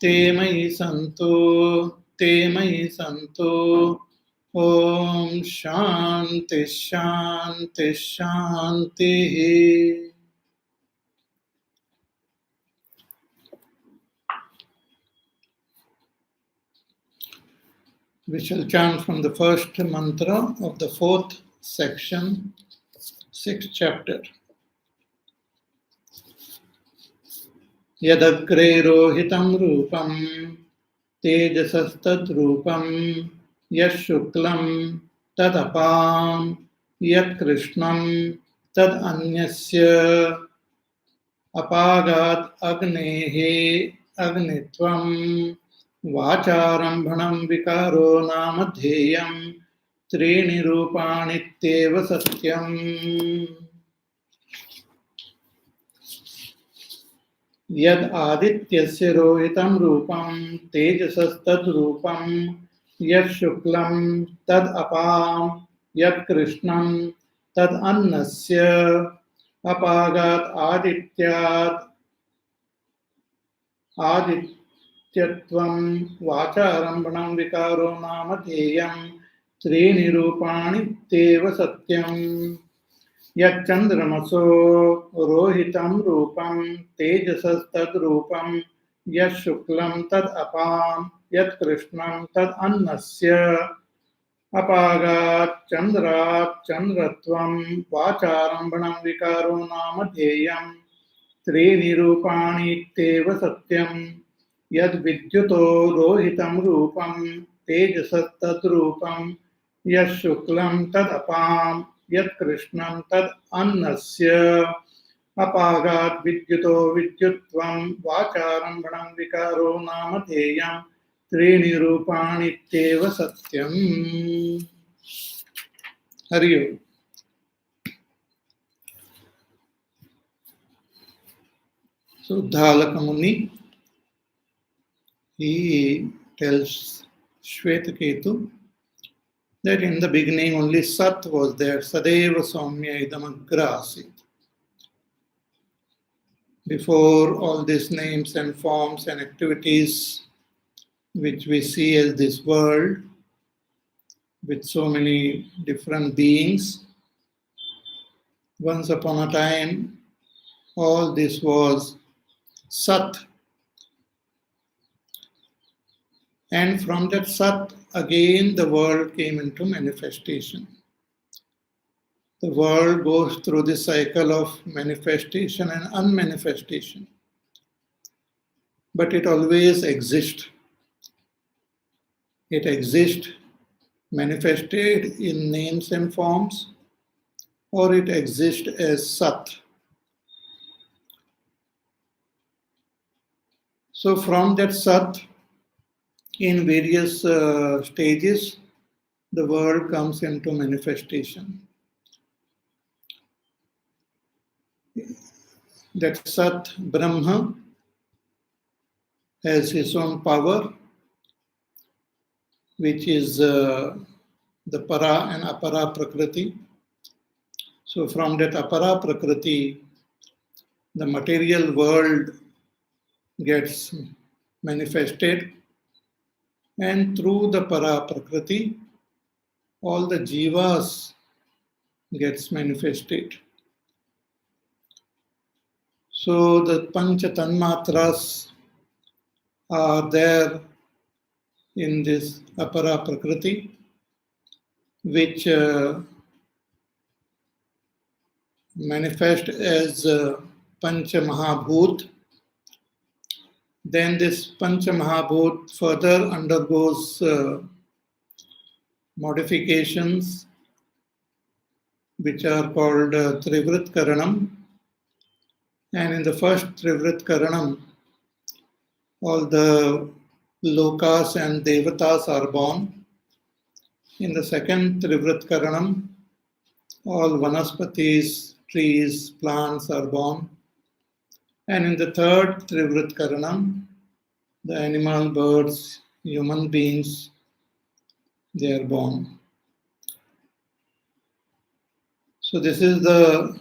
ते मयि सन्तु ॐ शान्ति शान्ति शान्तिः. We shall chant from the first mantra of the fourth section, sixth chapter. Yadagre rohitam rupam tejasastadrupam yashuklam tadapam yatkrishnam tad anyasya apagat agnehe agnitvam वाचारम्भणं विकारो नामधेयं त्रीणि रूपाणित्येव सत्यम्. यद् आदित्यस्य रोहितं रूपं तेजसस्तद्रूपं यत् शुक्लं तद् अपां यत् कृष्णं तद् अन्नस्य अपागात् आदित्यात् आदित्यत्वं वाचारम्भणं विकारो नामधेयं त्रीणि रूपाणित्येव सत्यम्. यच्चन्द्रमसो रोहितं रूपं तेजसस्तद्रूपं यच्छुक्लं तद् अपां यत् कृष्णं तद् अन्नस्य अपागात् चन्द्रात् चन्द्रत्वं वाचारम्भणं विकारो नामधेयं त्रीणि रूपाणित्येव सत्यम्. यद्विद्युतो रोहितं रूपं तेजसस्तद्रूपं यच्छुक्लं तदपां यत्कृष्णं तद् अन्नस्य अपागात् विद्युतो विद्युत्वं वाचारम्भणं विकारो नामधेयं त्रीणि रूपाणित्येव सत्यम्. हरि ओम्. So Dhalaka Muni, he tells Shvetaketu that in the beginning only Sat was there, Sadeva Soumya Idamagra Asit. Before all these names and forms and activities which we see as this world with so many different beings, once upon a time all this was Sat. And from that Sat, again the world came into manifestation. The world goes through the cycle of manifestation and unmanifestation. But it always exists. It exists manifested in names and forms, or it exists as Sat. So from that Sat, in various stages, the world comes into manifestation. That Sat, Brahma, has his own power, which is the Para and Apara Prakriti. So from that Apara Prakriti, the material world gets manifested, and through the Para Prakriti, all the jivas gets manifested. So the Pancha Tanmatras are there in this Apara Prakriti, which manifest as Pancha Mahabhut. Then this Pancha Mahabhut further undergoes modifications, which are called Trivritkaranam. And in the first Trivritkaranam, all the lokas and devatas are born. In the second Trivritkaranam, all vanaspatis, trees, plants are born. And in the third Trivritkaranam, the animal, birds, human beings, they are born. So this is the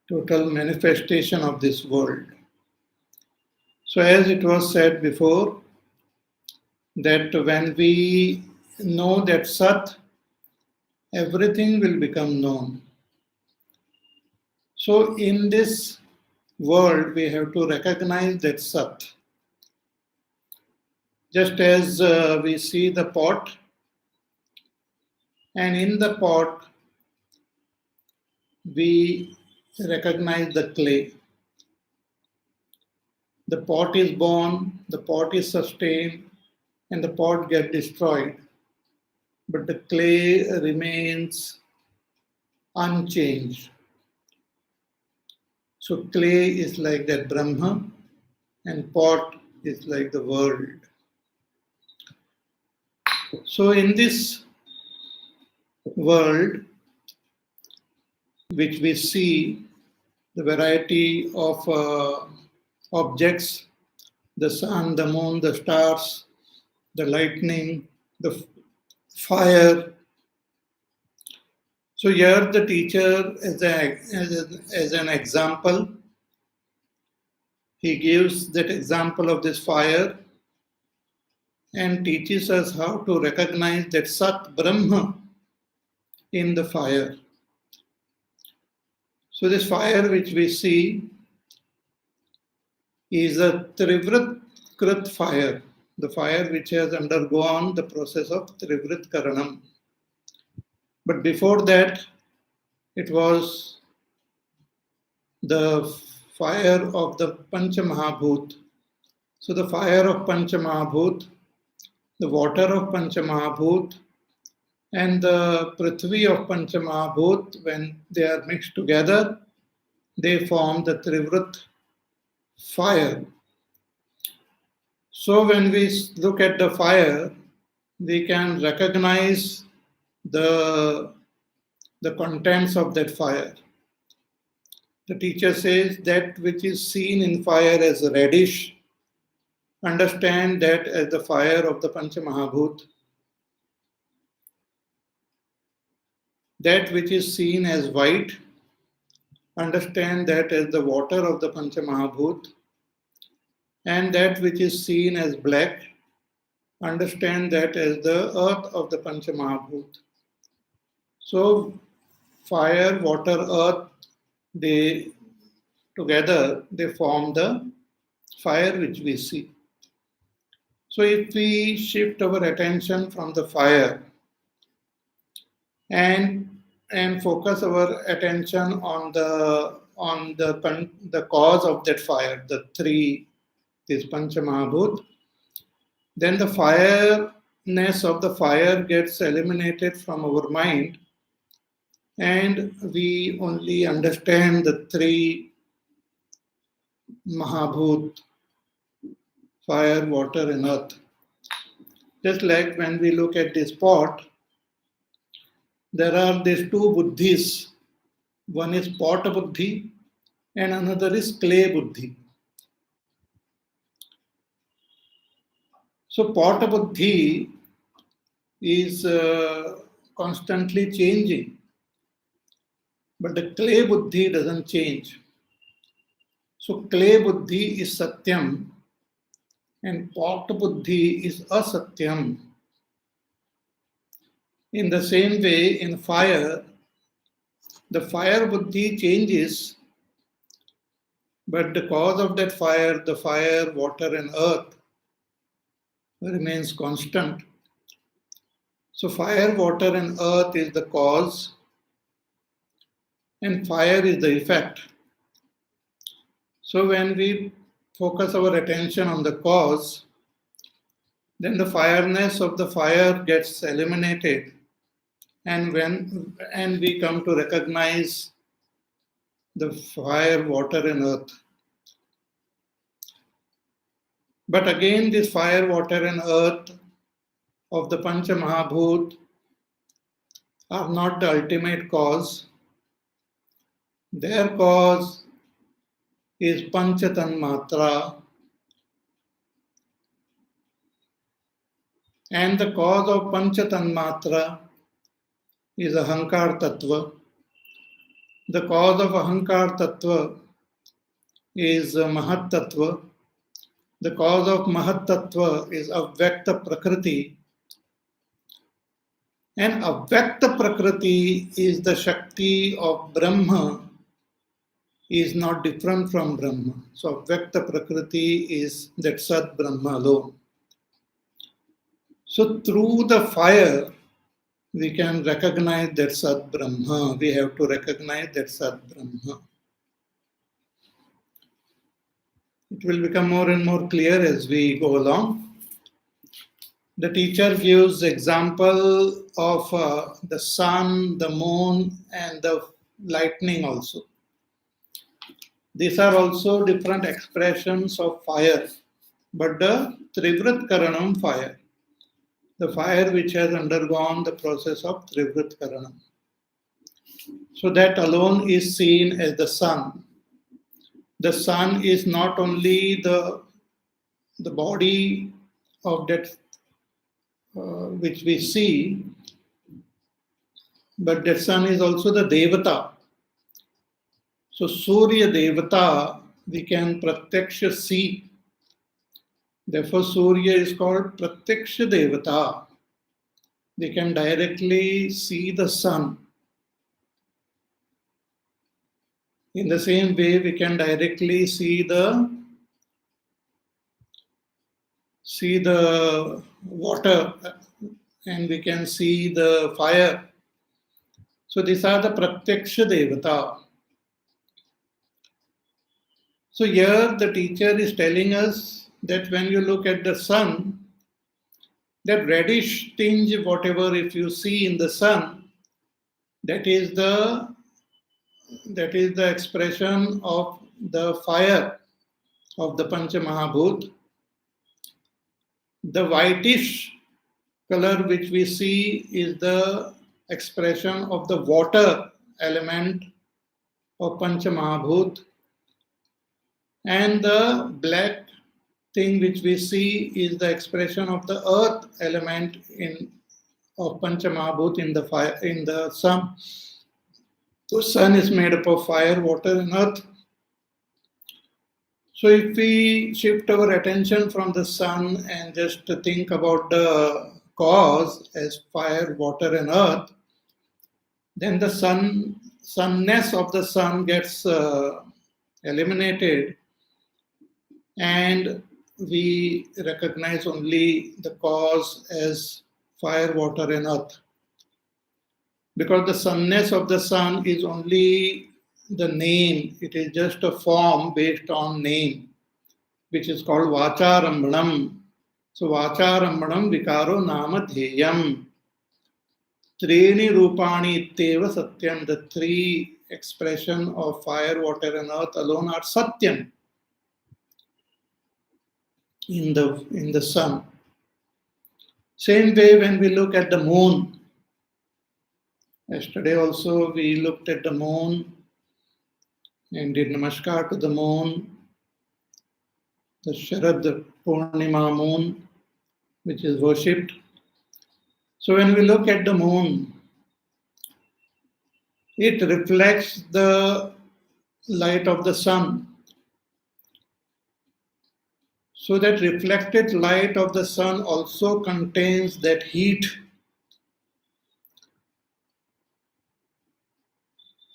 total manifestation of this world. So as it was said before, that when we know that Sat, everything will become known. So in this world, we have to recognize that Sat. Just as we see the pot, and in the pot, we recognize the clay. The pot is born, the pot is sustained, and the pot gets destroyed. But the clay remains unchanged. So clay is like that Brahma, and pot is like the world. So in this world, which we see the variety of objects, the sun, the moon, the stars, the lightning, the fire. So here the teacher, as an example, he gives that example of this fire and teaches us how to recognize that Sat Brahma in the fire. So this fire which we see is a Trivritkaranam fire, the fire which has undergone the process of Trivritkaranam. But before that, it was the fire of the Panchamahabhut. So the fire of Panchamahabhut, the water of Panchamahabhut, and the Prithvi of Panchamahabhut, when they are mixed together, they form the Trivrit fire. So when we look at the fire, we can recognize the contents of that fire. The teacher says that which is seen in fire as reddish, understand that as the fire of the Panchamahabhut. That which is seen as white, understand that as the water of the Panchamahabhut. And that which is seen as black, understand that as the earth of the Panchamahabhut. So fire, water, earth, they together they form the fire which we see. So if we shift our attention from the fire and focus our attention on the cause of that fire, the three, this Panchamahabhut, then the fireness of the fire gets eliminated from our mind, and we only understand the three Mahabhut, fire, water, and earth. Just like when we look at this pot, there are these two buddhis. One is pot buddhi and another is clay buddhi. So pot buddhi is constantly changing, but the clay buddhi doesn't change. So clay buddhi is satyam and pot buddhi is asatyam. In the same way, in fire, the fire buddhi changes, but the cause of that fire, the fire, water, and earth, remains constant. So fire, water, and earth is the cause, and fire is the effect. So when we focus our attention on the cause, then the fireness of the fire gets eliminated, and we come to recognize the fire, water, and earth. But again, this fire, water, and earth of the Panchamahabhut are not the ultimate cause. Their cause is Panchatanmatra, and the cause of Panchatanmatra is Ahankar Tattva. The cause of Ahankar Tattva is Mahat Tattva, The cause of Mahat Tattva is Avyakta Prakriti. And Avyakta Prakriti is the Shakti of Brahma, is not different from Brahma. So Avyakta Prakriti is that Sat Brahma alone. So through the fire, we can recognize that Sat Brahma. We have to recognize that Sat Brahma. It will become more and more clear as we go along. The teacher gives example of the sun, the moon, and the lightning also. These are also different expressions of fire. But the Trivritkaranam fire, the fire which has undergone the process of Trivritkaranam. So that alone is seen as the sun. The sun is not only the body of that which we see, but that sun is also the Devata. So Surya Devata we can pratyaksha see. Therefore Surya is called pratyaksha Devata. We can directly see the sun. In the same way, we can directly see the water, and we can see the fire. So these are the pratyaksha devata. So here the teacher is telling us that when you look at the sun, that reddish tinge, whatever if you see in the sun, that is the expression of the fire of the Pancha Mahabhut. The whitish color which we see is the expression of the water element of Pancha Mahabhut, and the black thing which we see is the expression of the earth element of Pancha Mahabhut in the fire, in the sun. So sun is made up of fire, water, and earth. So if we shift our attention from the sun and just think about the cause as fire, water, and earth, then the sunness of the sun gets eliminated, and we recognize only the cause as fire, water, and earth. Because the sunness of the sun is only the name, it is just a form based on name, which is called Vacharambanam. So Vacharambanam Vikaro Nama Dheyam. Treni Rupani Itteva Satyam. The three expression of fire, water, and earth alone are Satyam in the sun. Same way when we look at the moon. Yesterday also we looked at the moon and did namaskar to the moon, the Sharad Purnima moon, which is worshipped. So when we look at the moon, it reflects the light of the sun. So that reflected light of the sun also contains that heat.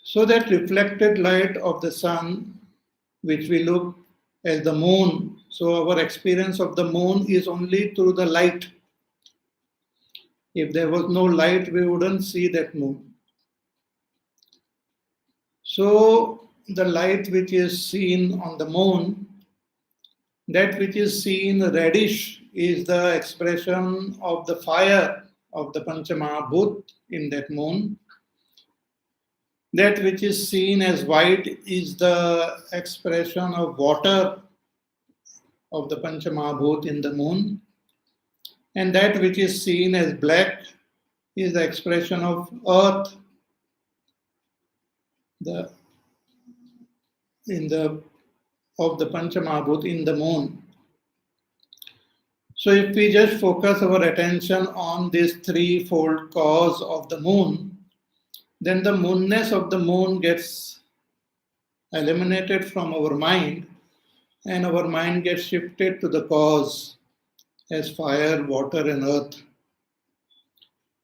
So that reflected light of the sun, which we look as the moon, so our experience of the moon is only through the light. If there was no light, we wouldn't see that moon. So the light which is seen on the moon, that which is seen reddish is the expression of the fire of the Panchamahabhut in that moon. That which is seen as white is the expression of water of the Panchamahabhut in the moon. And that which is seen as black is the expression of earth of the Panchamahabhut in the moon. So if we just focus our attention on this threefold cause of the moon, then the moonness of the moon gets eliminated from our mind, and our mind gets shifted to the cause as fire, water, and earth.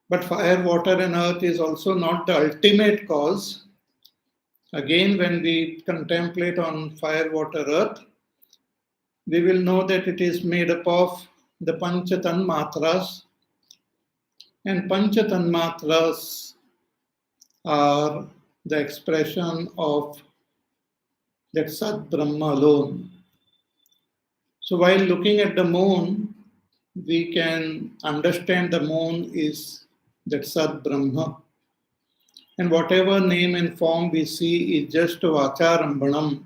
But fire, water, and earth is also not the ultimate cause. Again, when we contemplate on fire, water, earth, we will know that it is made up of the Pancha Tanmatras, and Pancha Tanmatras are the expression of that Sat Brahma alone. So while looking at the moon, we can understand the moon is that Sat Brahma. And whatever name and form we see is just Vacharambanam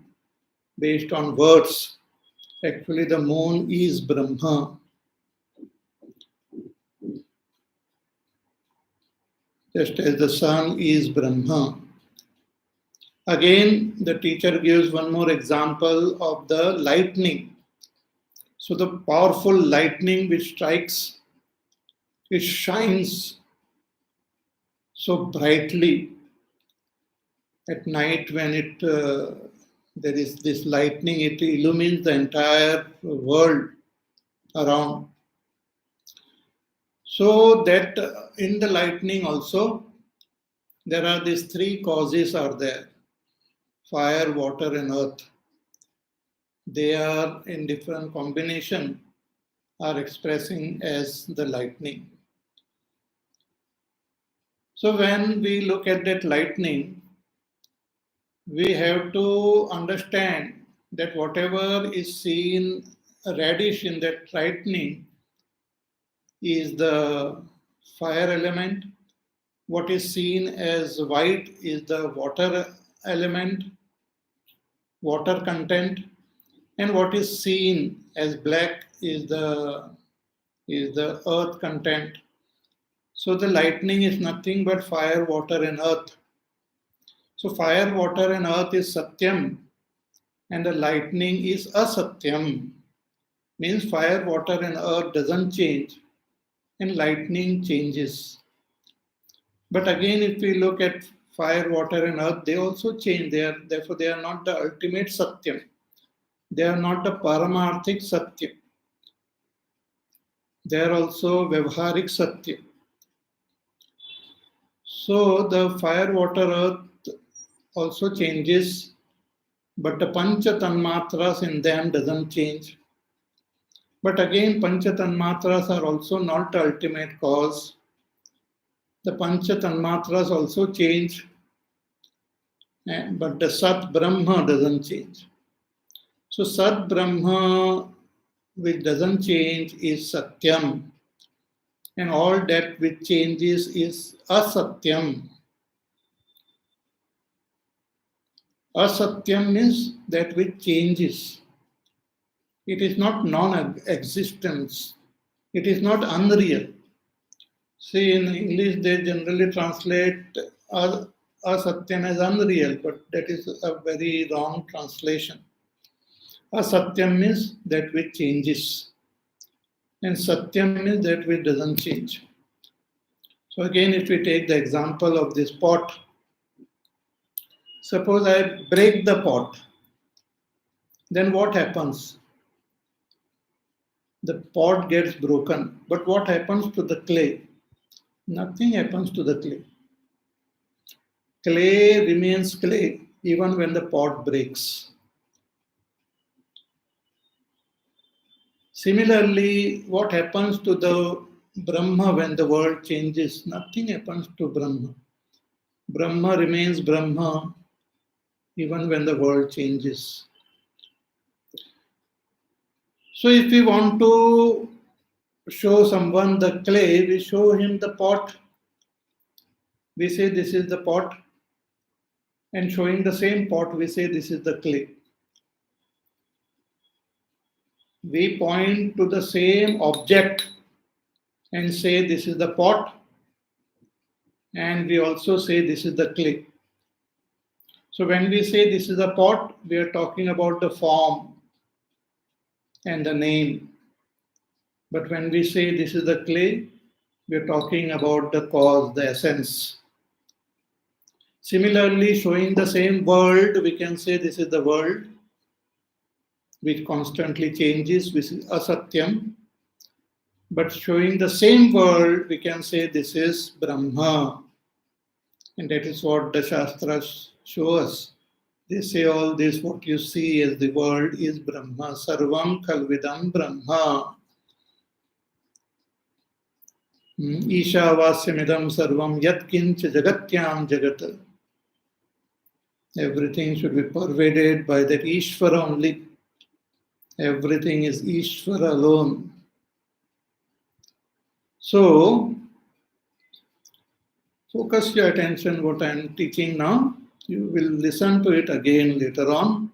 based on words. Actually, the moon is Brahma. Just as the sun is Brahma. Again, the teacher gives one more example of the lightning. So the powerful lightning which strikes, it shines so brightly at night when there is this lightning, it illumines the entire world around. So that in the lightning also, there are these three causes are there: fire, water, and earth. They are in different combination, are expressing as the lightning. So when we look at that lightning, we have to understand that whatever is seen reddish in that lightning is the fire element. What is seen as white is the water element, water content, and what is seen as black is the earth content. So the lightning is nothing but fire, water, and earth. So fire, water, and earth is Satyam, and the lightning is Asatyam. Means fire, water, and earth doesn't change, and lightning changes. But again, if we look at fire, water, and earth, they also change. Therefore, they are not the ultimate Satyam. They are not the Paramarthik Satyam. They are also Vyavharik Satyam. So the fire, water, earth also changes, but the Pancha Tanmatras in them doesn't change. But again, Pancha Tanmatras are also not the ultimate cause. The Pancha Tanmatras also change, but the Sat Brahma doesn't change. So Sat Brahma, which doesn't change, is Satyam. And all that which changes is Asatyam. Asatyam means that which changes. It is not non-existence. It is not unreal. See, in English, they generally translate asatyam as unreal, but that is a very wrong translation. Asatyam means that which changes, and satyam means that which doesn't change. So again, if we take the example of this pot, suppose I break the pot, then what happens? The pot gets broken, but what happens to the clay? Nothing happens to the clay. Clay remains clay even when the pot breaks. Similarly, what happens to the Brahma when the world changes? Nothing happens to Brahma. Brahma remains Brahma even when the world changes. So if we want to show someone the clay, we show him the pot. We say this is the pot. And showing the same pot, we say this is the clay. We point to the same object and say this is the pot, and we also say this is the clay. So when we say this is a pot, we are talking about the form and the name. But when we say this is the clay, we are talking about the cause, the essence. Similarly, showing the same world, we can say this is the world. which constantly changes, which is asatyam. But showing the same world, we can say this is Brahma. And that is what the Shastras show us. They say all this, what you see as the world is Brahma. Sarvam Khalvidam Brahma. Ishavasyamidam Sarvam Yat Kincha Jagatyam Jagat. Everything should be pervaded by that Ishvara only. Everything is Ishvara alone. So, focus your attention what I am teaching now. You will listen to it again later on.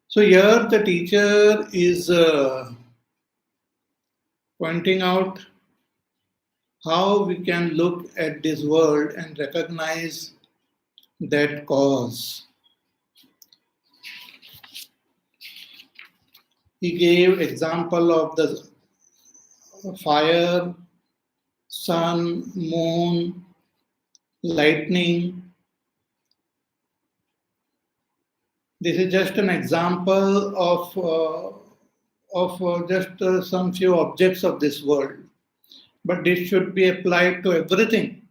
So here the teacher is pointing out how we can look at this world and recognize that cause. He gave example of the fire, sun, moon, lightning. This is just an example of just some few objects of this world. But this should be applied to everything.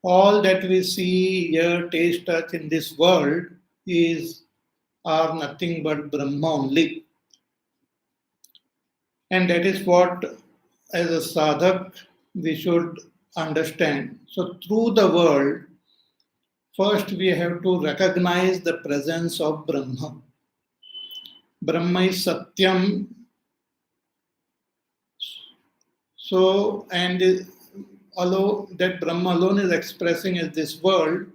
All that we see, hear, taste, touch in this world are nothing but Brahma only. And that is what, as a sadhak, we should understand. So through the world, first we have to recognize the presence of Brahma. Brahma is Satyam. So, and although that Brahma alone is expressing as this world,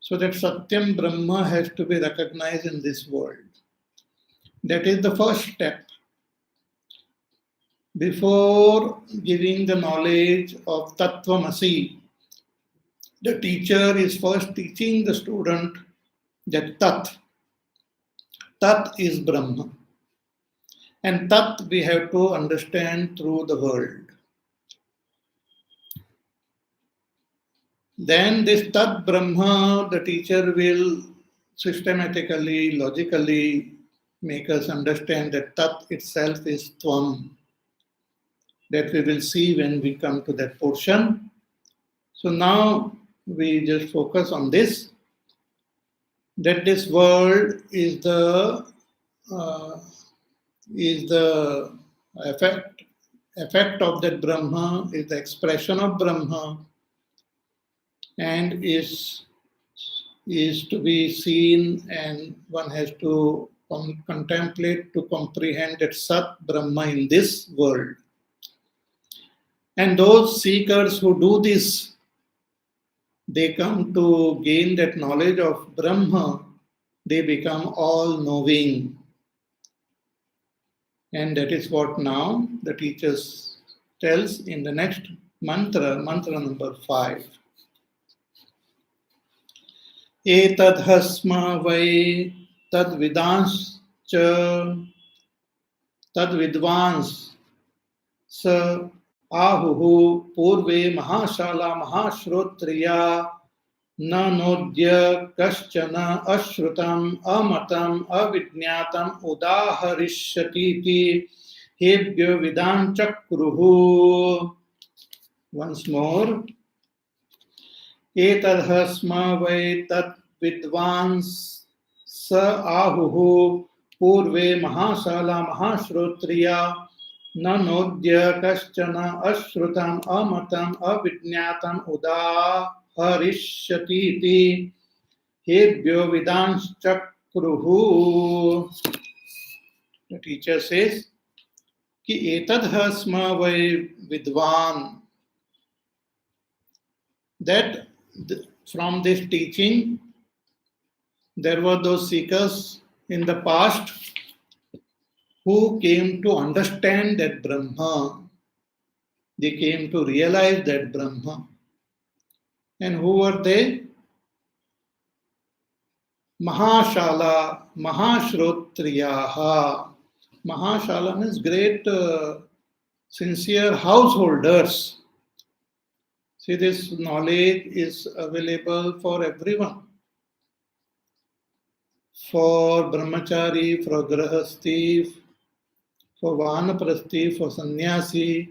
so that Satyam Brahma has to be recognized in this world. That is the first step. Before giving the knowledge of Tattvamasi, the teacher is first teaching the student that Tat is Brahma. And Tat we have to understand through the world. Then this Tat Brahma, the teacher will systematically, logically make us understand that Tat itself is Tvam. That we will see when we come to that portion. So now we just focus on this, that this world is the effect of that Brahma, is the expression of Brahma, and is to be seen, and one has to contemplate, to comprehend that Sat Brahma in this world. And those seekers who do this, they come to gain that knowledge of Brahma, they become all-knowing. And that is what now the teacher tells in the next mantra number 5. Etadhasma vai tadvidvans sa ahuhu purve mahashala mahashrotriya nanodya kaschana ashrutam amatam avidnyatam udaharishyatiti hebhyo vidam chakruhu. Once more. Etadhasma vai tat vidvans sa ahuhu purve mahasala mahashrotriya nanodya kaschana ashrutam amatam avidnyatam udaharishyatiti hebhyo vidans chakruhu. The teacher says ki etadhasma vai vidvan, that from this teaching, there were those seekers in the past who came to understand that Brahma. They came to realize that Brahma. And who were they? Mahashala, Mahashrotriyaha. Mahashala means great, sincere householders. See, this knowledge is available for everyone. for brahmachari, for grahasti, for vanaprasthi, for sannyasi,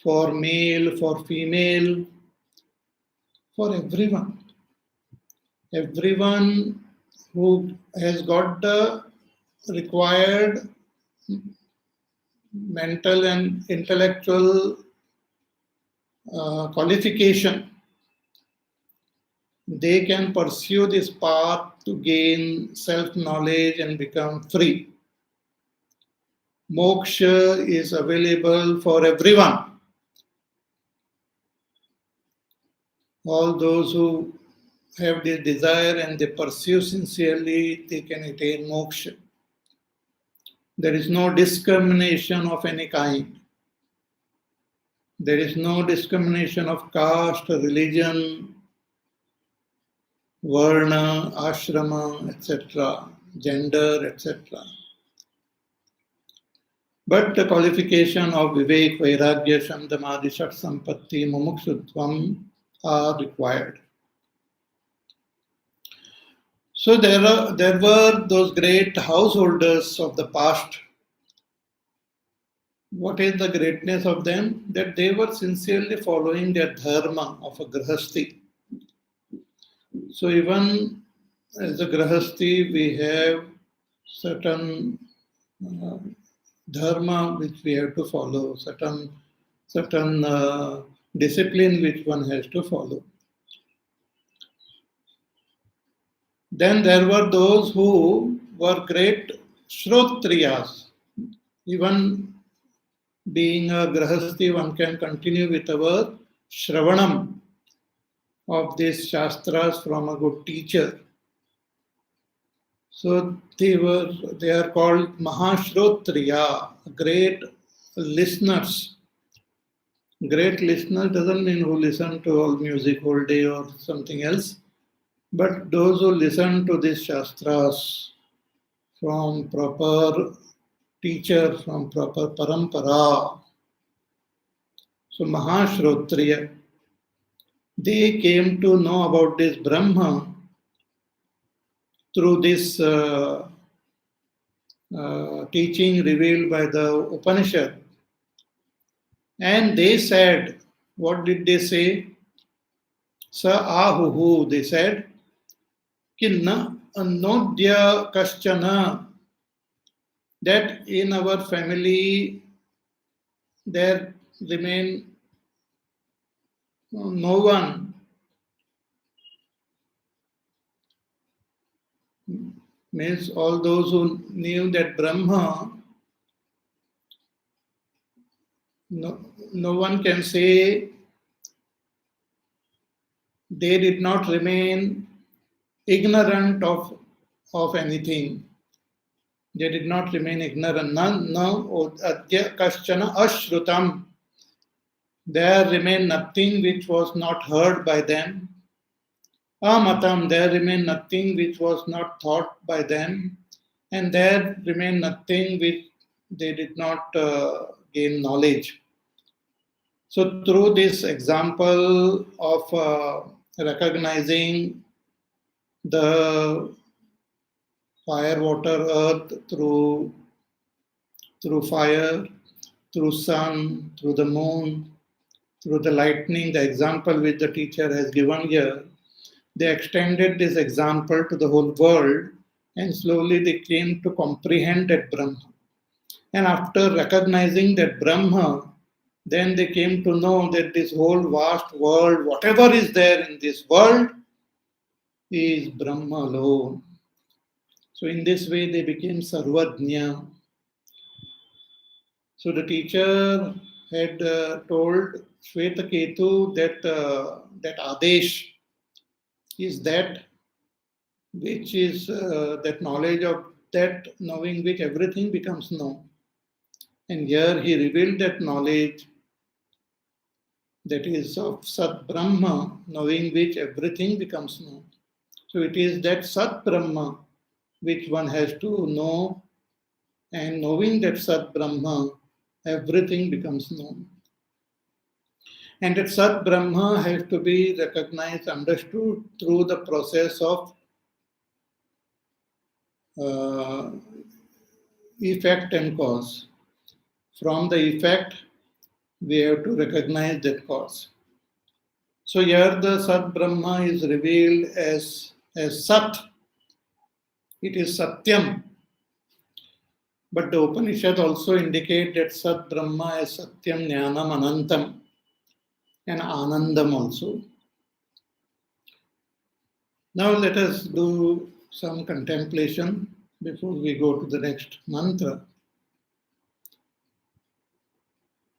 for male, for female, for everyone. Everyone who has got the required mental and intellectual qualification, they can pursue this path to gain self-knowledge and become free. Moksha is available for everyone. All those who have this desire and they pursue sincerely, they can attain moksha. There is no discrimination of any kind. There is no discrimination of caste, religion, varna, ashrama, etc., gender, etc. But the qualification of vivek, vairagya, shantamadi, shat sampatti, mumukshutvam are required. So there were those great householders of the past. What is the greatness of them? That they were sincerely following their dharma of a grahasti. So even as a grahasti, we have certain dharma which we have to follow, certain discipline which one has to follow. Then there were those who were great shrotriyas. Even being a grahasti, one can continue with our shravanam of these shastras from a good teacher. So they are called Mahashrotriya, great listeners. Great listener doesn't mean who listen to all music whole day or something else, but those who listen to these shastras from proper teacher, from proper parampara. So Mahashrotriya, they came to know about this Brahma through this teaching revealed by the Upanishad. And they said, what did they say? Sa ahuhu, they said, Kinna anodya kaschana, that in our family there remain no one means all those who knew that Brahma, no one can say they did not remain ignorant of anything. They did not remain ignorant. No, adya kaschana ashrutam. There remained nothing which was not heard by them. Amatam, there remained nothing which was not thought by them. And there remained nothing which they did not gain knowledge. So through this example of recognizing the fire, water, earth through fire, through sun, through the moon, through the lightning, the example which the teacher has given here, they extended this example to the whole world and slowly they came to comprehend that Brahma. And after recognizing that Brahma, then they came to know that this whole vast world, whatever is there in this world, is Brahma alone. So in this way they became Sarvajna. So the teacher had told Shvetaketu that Adesh is that which is that knowledge of that knowing which everything becomes known. And here he revealed that knowledge that is of Sat Brahma, knowing which everything becomes known. So it is that Sat Brahma which one has to know, and knowing that Sat Brahma, everything becomes known. And that Sat Brahma has to be recognized, understood through the process of uh, effect and cause. From the effect, we have to recognize that cause. So here the Sat Brahma is revealed as Sat. It is Satyam. But the Upanishad also indicate that Sat Brahma is Satyam, Jnanam, Anantam, and Anandam also. Now let us do some contemplation before we go to the next mantra.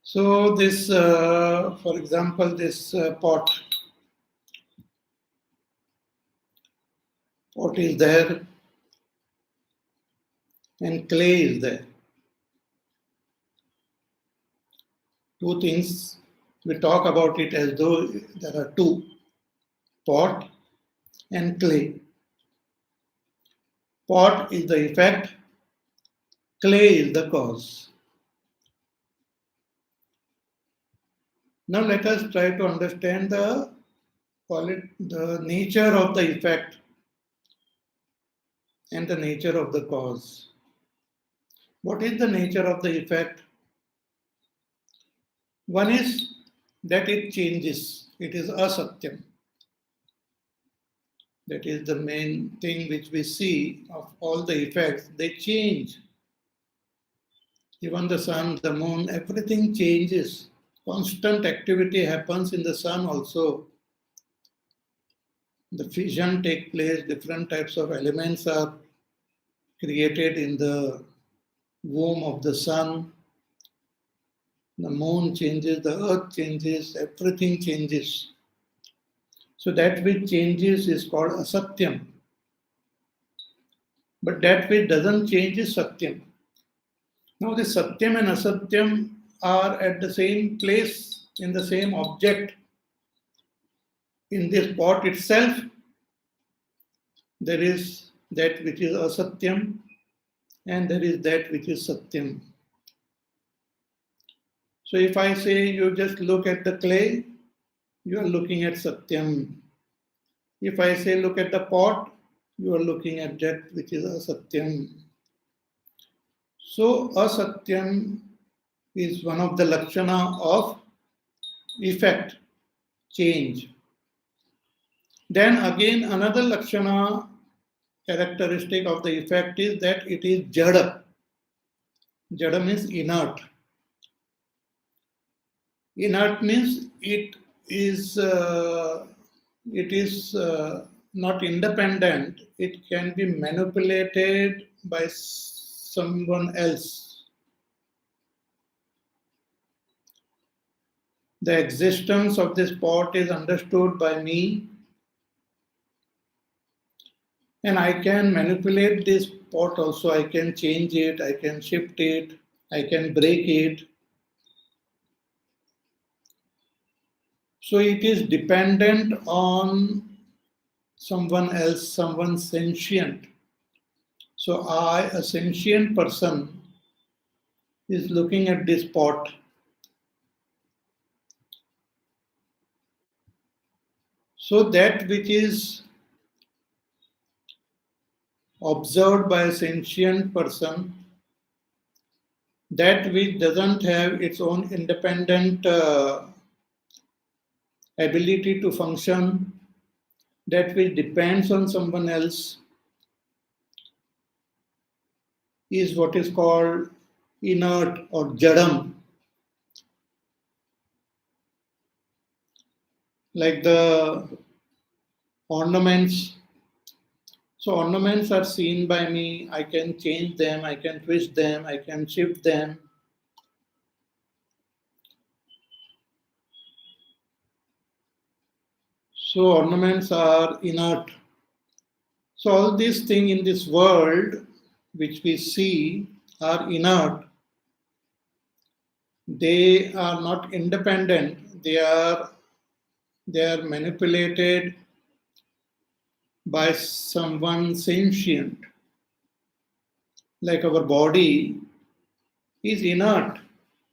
So this, for example, this pot is there and clay is there. Two things, we talk about it as though there are two, pot and clay. Pot is the effect, clay is the cause. Now let us try to understand the nature of the effect and the nature of the cause. What is the nature of the effect? One is that it changes. It is asatyam. That is the main thing which we see of all the effects. They change. Even the sun, the moon, everything changes. Constant activity happens in the sun also. The fission takes place, different types of elements are created in the womb of the sun. The moon changes, the earth changes, everything changes. So that which changes is called asatyam. But that which doesn't change is satyam. Now the satyam and asatyam are at the same place, in the same object. In this pot itself, there is that which is asatyam and there is that which is satyam. So if I say you just look at the clay, you are looking at satyam. If I say look at the pot, you are looking at that which is asatyam. So asatyam is one of the lakshana of effect, change. Then again another lakshana characteristic of the effect is that it is jada. Jada means inert. Inert means it is not independent. It can be manipulated by someone else. The existence of this pot is understood by me, and I can manipulate this pot also. I can change it, I can shift it, I can break it. So it is dependent on someone else, someone sentient. So I, a sentient person, is looking at this pot. So that which is observed by a sentient person, that which doesn't have its own independent ability to function, that which depends on someone else, is what is called inert or jadam. Like the ornaments. So ornaments are seen by me. I can change them, I can twist them, I can shift them. So ornaments are inert. So all these things in this world which we see are inert. They are not independent. They are manipulated by someone sentient. Like our body is inert,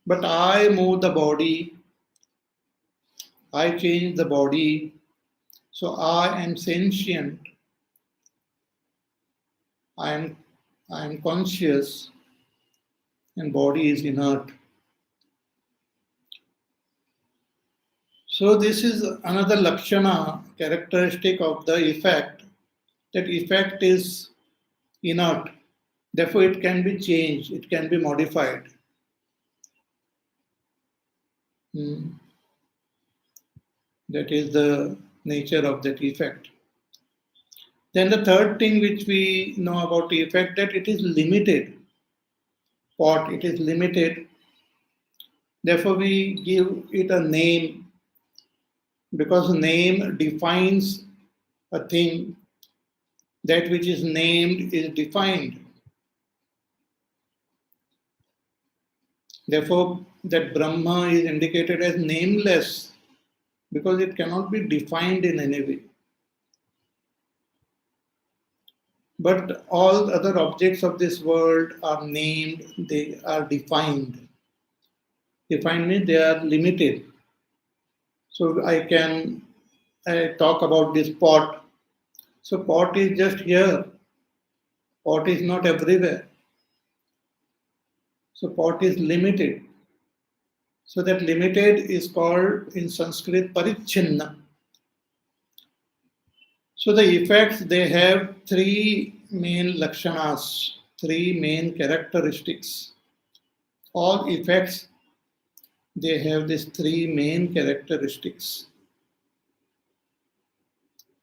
but I move the body, I change the body, so I am sentient. I am I am conscious and body is inert. So this is another lakshana, characteristic of the effect, that effect is inert. Therefore, it can be changed, it can be modified. That is the nature of that effect. Then the third thing which we know about the effect, that it is limited. Pot, it is limited. Therefore, we give it a name, because name defines a thing. That which is named is defined. Therefore, that Brahma is indicated as nameless, because it cannot be defined in any way. But all other objects of this world are named, they are defined. Defined means they are limited. So I talk about this pot. So pot is just here. Pot is not everywhere. So pot is limited. So that limited is called in Sanskrit parichinna. So the effects, they have three main lakshanas, three main characteristics. All effects, they have these three main characteristics.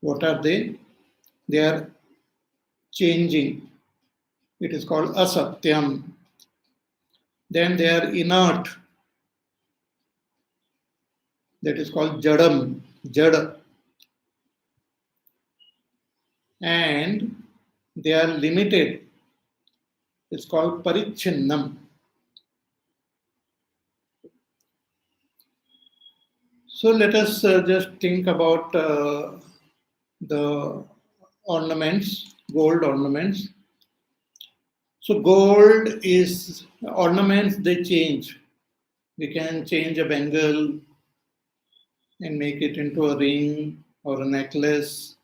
What are they? They are changing. It is called asatyam. Then they are inert. That is called jadam, jada. And they are limited. It's called parichinnam. So let us just think about the ornaments, gold ornaments. So gold is ornaments, they change. We can change a bangle and make it into a ring or a necklace.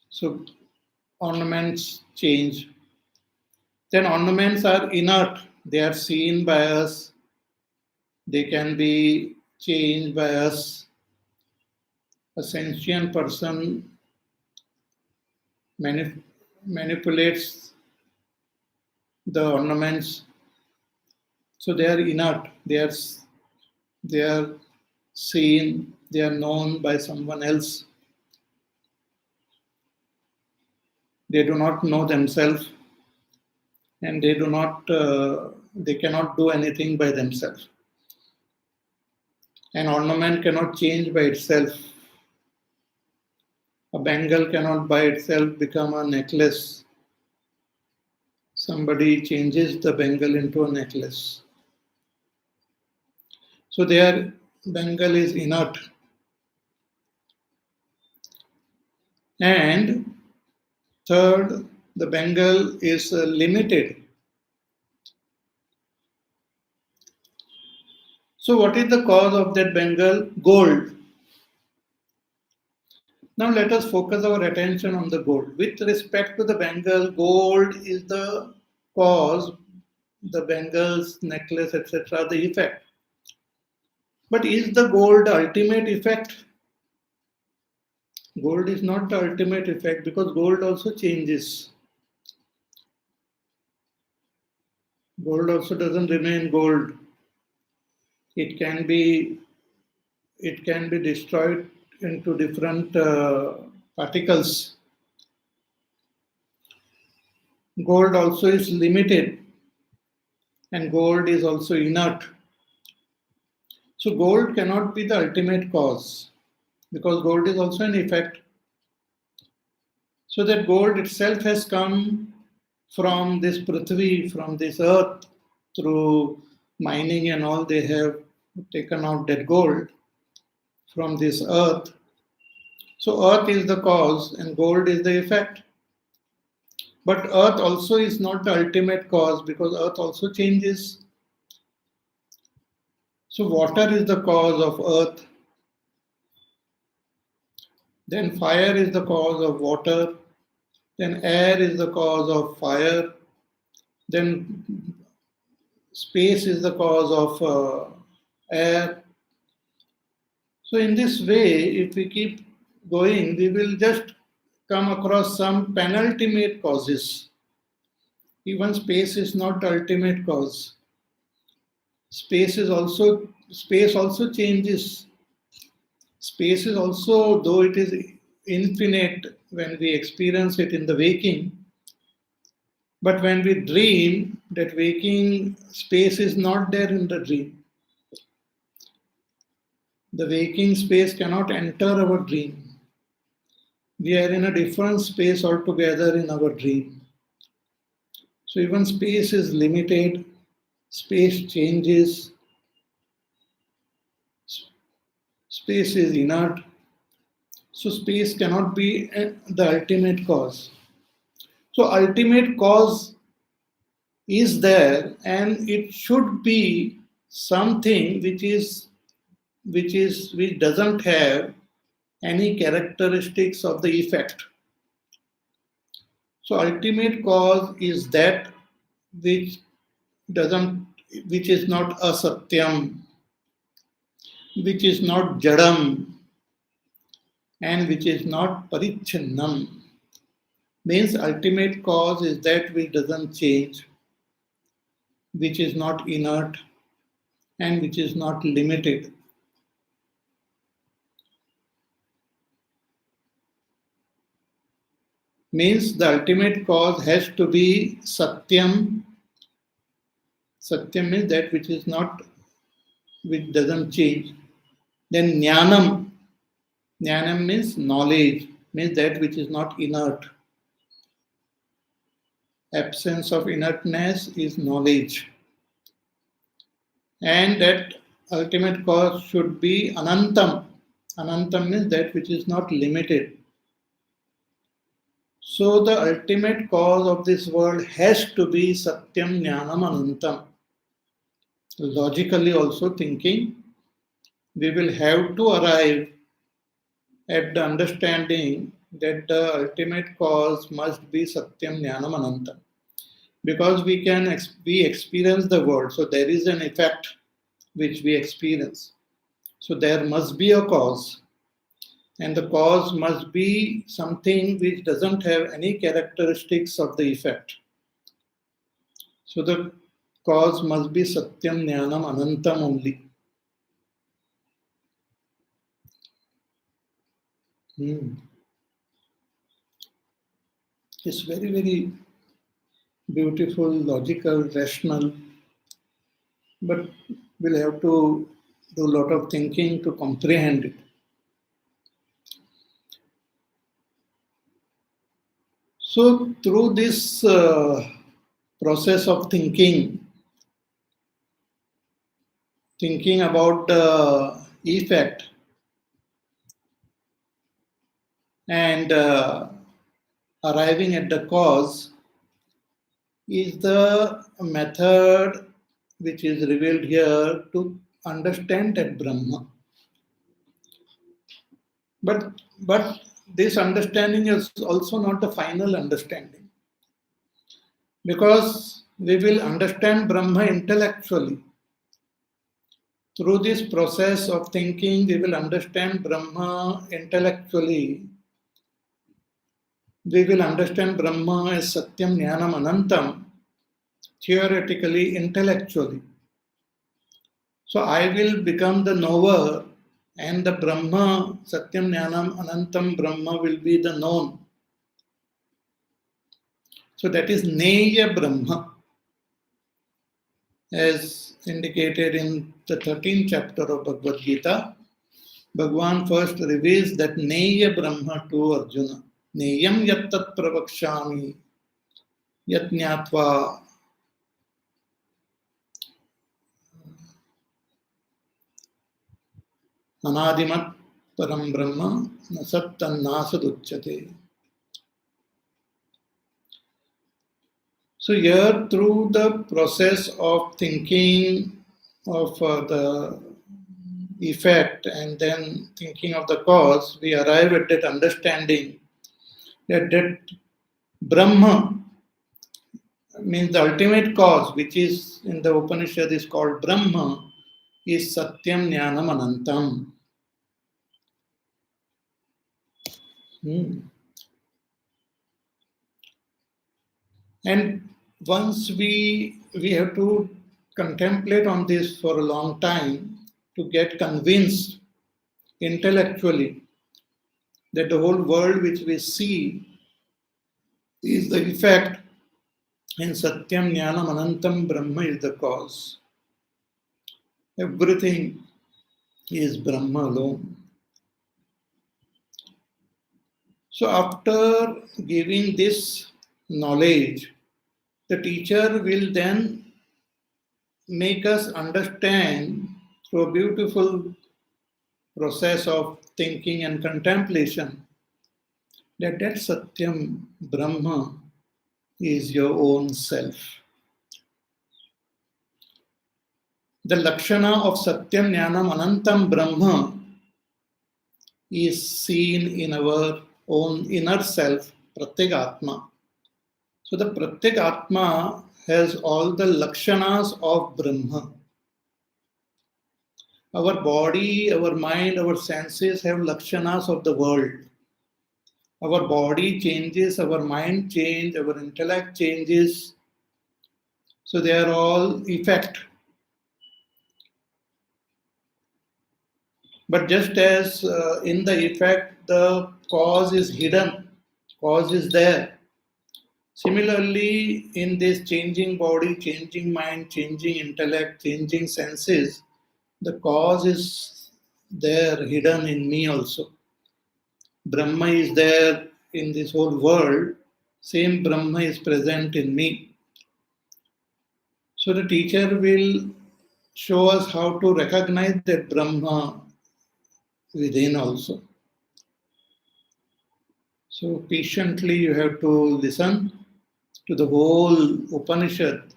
So ornaments change. Then ornaments are inert. They are seen by us. They can be changed by us. A sentient person manipulates the ornaments. So they are inert. They are seen. They are known by someone else. They do not know themselves, and they cannot do anything by themselves. An ornament cannot change by itself. A bangle cannot by itself become a necklace. Somebody changes the bangle into a necklace. So their bangle is inert. And third, the bangle is limited. So what is the cause of that bangle? Gold. Now let us focus our attention on the gold. With respect to the bangle, gold is the cause, the bangles, necklace, etc., the effect. But is the gold the ultimate effect? Gold is not the ultimate effect, because gold also changes. Gold also doesn't remain gold. It can be destroyed into different particles. Gold also is limited, and gold is also inert. So gold cannot be the ultimate cause, because gold is also an effect. So that gold itself has come from this Prithvi, from this earth, through mining and all. They have taken out that gold from this earth. So earth is the cause and gold is the effect. But earth also is not the ultimate cause, because earth also changes. So water is the cause of earth. Then fire is the cause of water. Then air is the cause of fire. then space is the cause of air. So in this way, if we keep going, we will just come across some penultimate causes. Even space is not ultimate cause. Space also changes. Space is also, though it is infinite when we experience it in the waking, but when we dream, that waking space is not there in the dream. The waking space cannot enter our dream. We are in a different space altogether in our dream. So even space is limited, space changes, space is inert. So space cannot be the ultimate cause. So ultimate cause is there, and it should be something which doesn't have any characteristics of the effect. So ultimate cause is that which doesn't which is not asatyam, which is not jadam, and which is not parichinnam. Means ultimate cause is that which doesn't change, which is not inert, and which is not limited. Means the ultimate cause has to be satyam. Satyam means that which doesn't change. Then jnanam. Jnanam means knowledge, means that which is not inert. Absence of inertness is knowledge. And that ultimate cause should be anantam. Anantam means that which is not limited. So the ultimate cause of this world has to be satyam, jnanam, anantam. Logically also thinking, we will have to arrive at the understanding that the ultimate cause must be satyam, jnanam, anantam. Because we experience the world, so there is an effect which we experience. So there must be a cause, and the cause must be something which doesn't have any characteristics of the effect. So the cause must be satyam, jnanam, anantam only. It's very, very beautiful, logical, rational, but we'll have to do a lot of thinking to comprehend it. So through this process of thinking about the effect and arriving at the cause is the method which is revealed here to understand that Brahma. But this understanding is also not the final understanding, because we will understand Brahma intellectually. Through this process of thinking, we will understand Brahma intellectually. We will understand Brahma as Satyam, Jnanam, Anantam, theoretically, intellectually. So I will become the knower, and the Brahma, Satyam, Jnanam, Anantam Brahma will be the known. So that is Neya Brahma, as indicated in the 13th chapter of Bhagavad Gita. Bhagavan first reveals that Neya Brahma to Arjuna. Neyam yattat pravakshami yat jnatva anadimat param brahma nasattan nasaduchyate. So here, through the process of thinking of the effect and then thinking of the cause, we arrive at that understanding that Brahma, means the ultimate cause, which is in the Upanishad is called Brahma, is Satyam Jnanam Anantam. And once we have to contemplate on this for a long time to get convinced intellectually that the whole world which we see is the effect and Satyam Jnanam Anantam Brahma is the cause. Everything is Brahma alone. So after giving this knowledge, the teacher will then make us understand through a beautiful process of thinking and contemplation that Satyam Brahma is your own self. The Lakshana of Satyam Jnanam Anantam Brahma is seen in our own inner self, Pratyek. So the Pratyek has all the Lakshanas of Brahma. Our body, our mind, our senses have Lakshanas of the world. Our body changes, our mind changes, our intellect changes. So they are all effect. But just as in the effect, the cause is hidden, cause is there. Similarly, in this changing body, changing mind, changing intellect, changing senses, the cause is there, hidden in me also. Brahma is there in this whole world, same Brahma is present in me. So the teacher will show us how to recognize that Brahma within also. So patiently you have to listen to the whole Upanishad,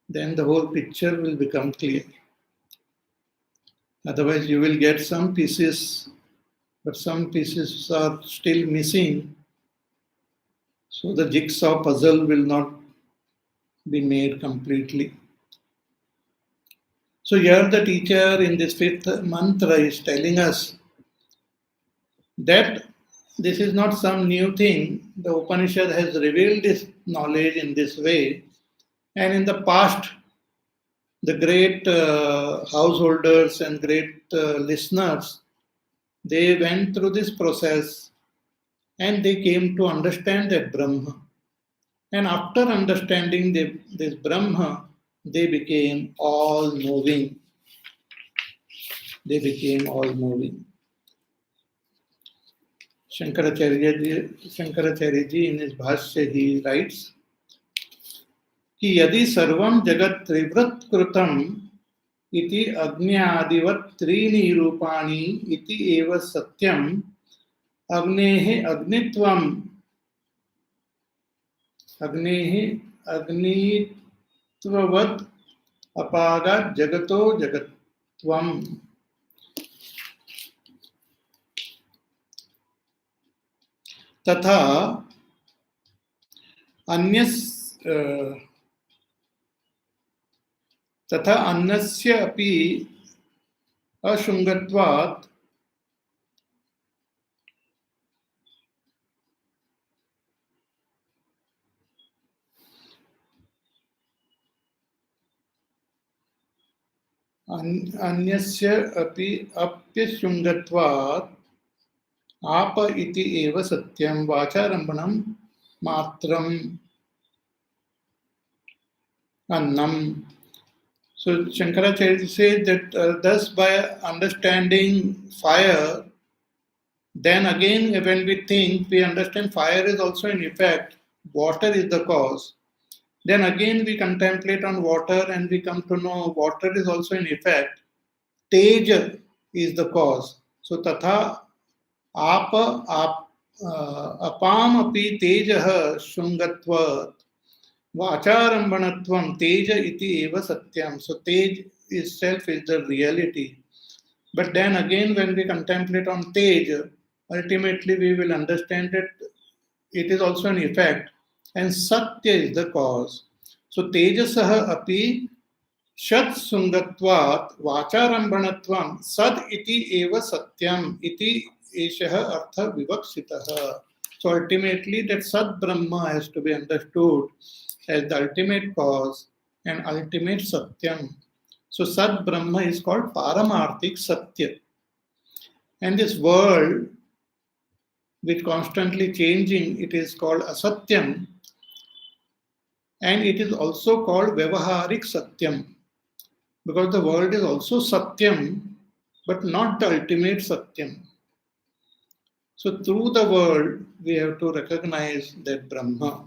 then the whole picture will become clear. Otherwise you will get some pieces, but some pieces are still missing. So the jigsaw puzzle will not be made completely. So here the teacher in this fifth mantra is telling us that this is not some new thing. The Upanishad has revealed this knowledge in this way. And in the past, the great householders and great listeners, they went through this process and they came to understand that Brahma. And after understanding this Brahma, they became all moving. They became all moving. Shankaracharya ji in his Bhashya he writes कि यदि सर्वं जगत् त्रिवृत्कृतम् इति अग्न्यादिवत् त्रीणि रूपाणि इति एव सत्यम् अग्नेः अग्नित्ववत् अपागात् जगतो जगत्वम् तथा अन्यस्य अपि अशुंगत्वात् अन्यस्य अपि अप्यशुंगत्वात् आप इति एव सत्यं वाचारंभणं मात्रम् annam. So Shankaracharya says that thus by understanding fire, then again when we think, we understand fire is also an effect, water is the cause. Then again we contemplate on water and we come to know water is also an effect. Teja is the cause. So tatha apam api tejah shungatvat Vacharambanatvam teja iti eva satyam. So tej itself is the reality. But then again when we contemplate on tej, ultimately we will understand that it is also an effect and satya is the cause. So Tejasaha api Shat Sungatvat Vacharambhanatvam Sad iti eva satyam iti eshaha artha vivaksitaha. So ultimately that Sad Brahma has to be understood as the ultimate cause and ultimate Satyam. So Sad Brahma is called Paramarthik Satya. And this world, which constantly changing, it is called Asatyam. And it is also called Vyavaharik Satyam. Because the world is also Satyam, but not the ultimate Satyam. So through the world, we have to recognize that Brahma.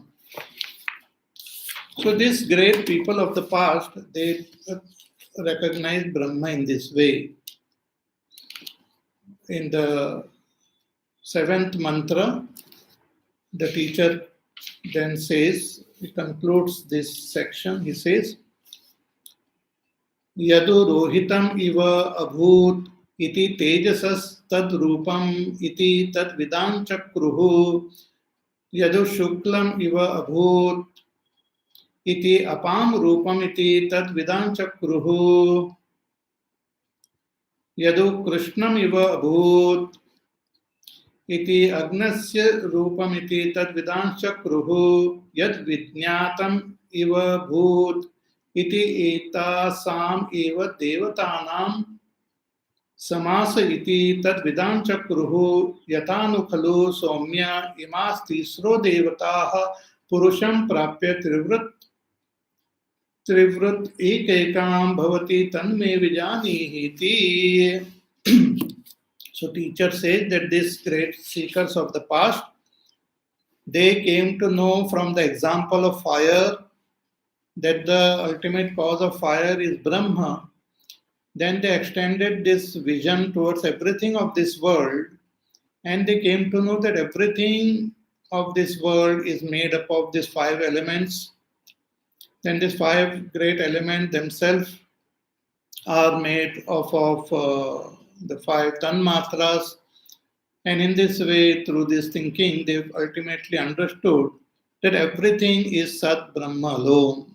So these great people of the past, they recognize Brahma in this way. In the seventh mantra, the teacher then says, he concludes this section, he says, Yadu rohitam iva abhut iti tejasas tad rupam iti tad vidam chakruhu yadu shuklam iva abhut iti apam rupam iti tad vidam chakruhu yadu krishnam iva abhut iti agnasya rupam iti tad vidam chakruhu yad vidnyatam iva bhut iti etasam eva devatanam समास इति तद विदान चक्रुः यथानु खलु सौम्य इमास तीसरो देवताः पुरुषं प्राप्य त्रिवृत एकैकां भवति तन्मे विजानीहि. So teacher says that these great seekers of the past, they came to know from the example of fire that the ultimate cause of fire is Brahma. Then they extended this vision towards everything of this world, and they came to know that everything of this world is made up of these five elements. Then these five great elements themselves are made of the five tanmatras. And in this way, through this thinking, they've ultimately understood that everything is Sat Brahma alone.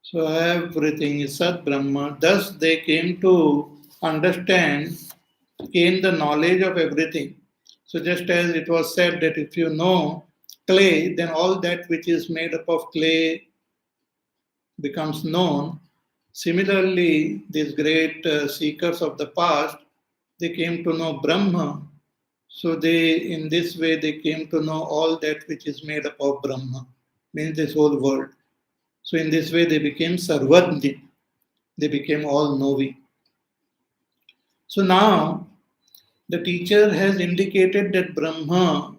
So everything is Sat Brahma. Thus they came to understand, gain the knowledge of everything. So just as it was said that if you know clay, then all that which is made up of clay becomes known. Similarly, these great seekers of the past, they came to know Brahma. So in this way, they came to know all that which is made up of Brahma, means this whole world. So in this way, they became Sarvadni. They became all-knowing. So now, the teacher has indicated that Brahma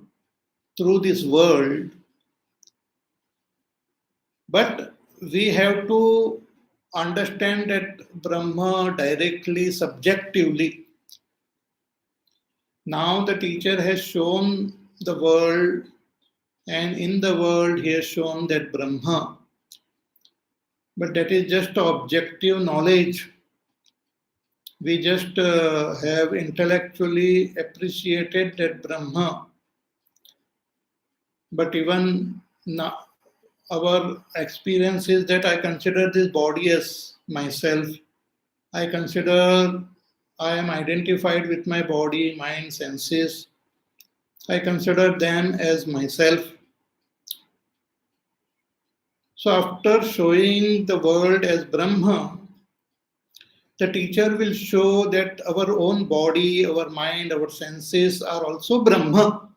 through this world, but we have to understand that Brahma directly, subjectively. Now the teacher has shown the world, and in the world he has shown that Brahma. But that is just objective knowledge. We just have intellectually appreciated that Brahma. But even now, our experience is that I consider this body as myself. I consider I am identified with my body, mind, senses. I consider them as myself. So after showing the world as Brahma, the teacher will show that our own body, our mind, our senses are also Brahma.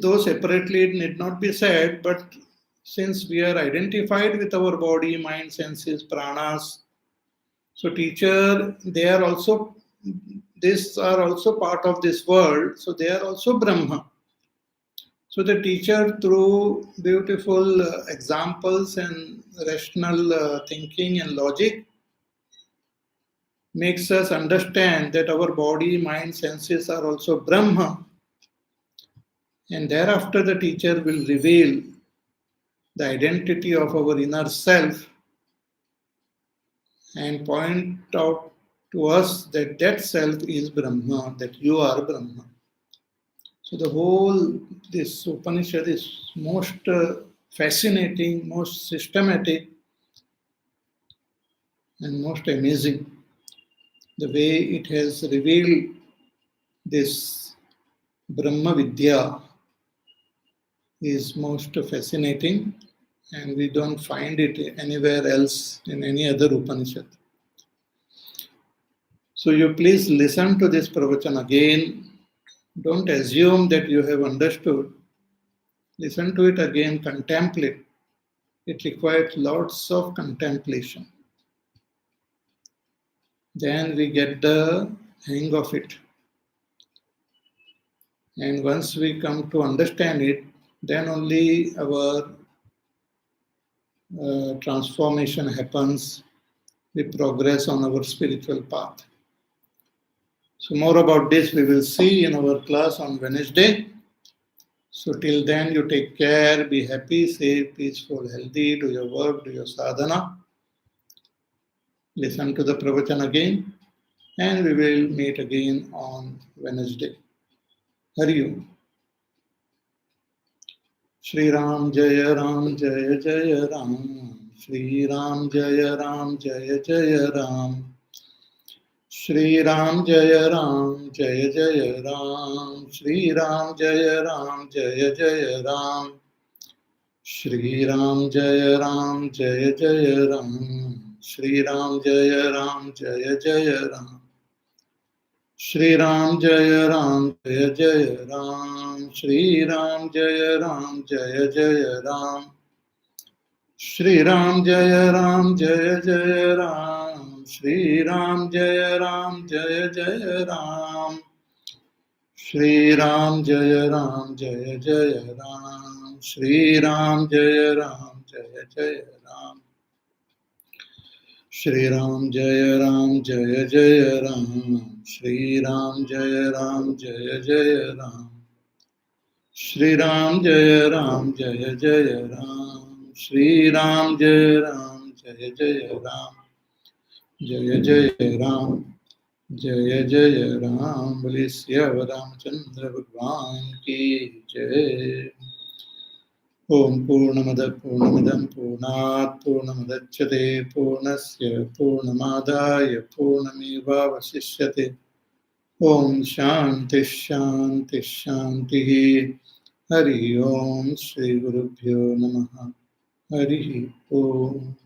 Though separately it need not be said, but since we are identified with our body, mind, senses, pranas, so teacher, these are also part of this world, so they are also Brahma. So the teacher, through beautiful examples and rational thinking and logic, makes us understand that our body, mind, senses are also Brahma. And thereafter the teacher will reveal the identity of our inner self and point out to us that that self is Brahma, that you are Brahma. So the whole, this Upanishad is most fascinating, most systematic, and most amazing. The way it has revealed this Brahma Vidya is most fascinating, and we don't find it anywhere else in any other Upanishad. So you please listen to this pravachan again. Don't assume that you have understood. Listen to it again, contemplate. It requires lots of contemplation. Then we get the hang of it. And once we come to understand it, then only our transformation happens. We progress on our spiritual path. So more about this we will see in our class on Wednesday. So till then you take care, be happy, safe, peaceful, healthy, do your work, do your sadhana. Listen to the pravachan again, and we will meet again on Wednesday. Hari Om. Shri Ram Jaya Ram Jaya Jaya Ram. Shri Ram Jaya Ram Jaya Jaya Ram. Shri Ram Jaya Ram Jaya Jaya Ram. Shri Ram Jaya Ram Jaya Jaya Ram. Shri Ram Jaya Ram Jaya Jaya Ram. Shri Ram Jaya Ram Jaya Jaya Ram. Shri Ram Jaya Ram Jaya Jaya Ram. Shri Ram Jaya Ram Jaya Jaya Ram. Shri Ram Jaya Ram Jaya Jaya Ram. Shri Ram Jaya Ram Jaya Jaya Ram. Shri Ram Jaya Ram Jaya Jaya Ram. Shri Ram Jaya Ram Jaya Jaya Ram. Shri Ram Jaya Ram Jaya Jaya Ram. Shri Ram Jaya Ram Jaya Jaya Ram. Shri Ram Jaya Ram Jaya Jaya Ram. Shri Ram Jaya Ram Jaya Jaya Ram. Jaya Jaya Ram. Jaya Jaya Ram. Boli Syav Ramchandra Bhagwan ki Jai. Om Purnamada Purnamidam Purnat Purnamadachyate Purnasya Purnamadaya Purnameva Vasishyate. Om Shanti Shanti Shanti. Hari Om Shri Guru Bhyo Namaha. Hari Om.